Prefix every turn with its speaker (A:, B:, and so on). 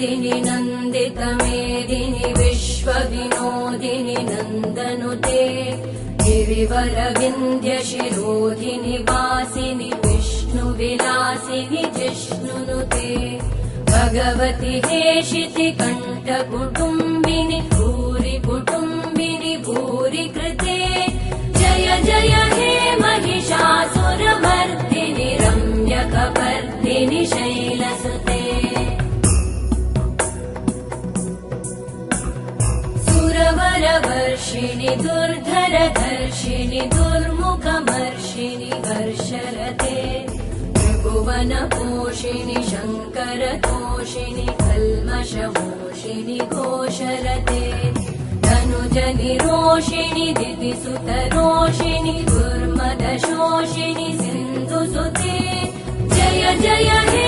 A: मेदिनि नन्दितमेदिनि विश्वविनोदिनि नन्दनुते गिरिवरविन्द्यशिरोधिनि वासिनि विष्णुविलासिनि जिष्णुनुते भगवति हेशिति कण्ठकुटुम्बिनि भूरि कुटुम्बिनि भूरि कृते जय जय हे महिषासुरमर्दिनि रम्यकपर्दिनि शैलसुते सुरवरवर्षिणि दुर्धरधर्षिणि दुर्मुखमर्षिणि हर्षरते त्रिभुवनपोषिणि शङ्करतोषिणि कल्मषमोषिणि घोषरते धनुजनिरोषिणि दितिसुतरोषिणि दुर्मदशोषिणि सिन्धुसुते जय जय हे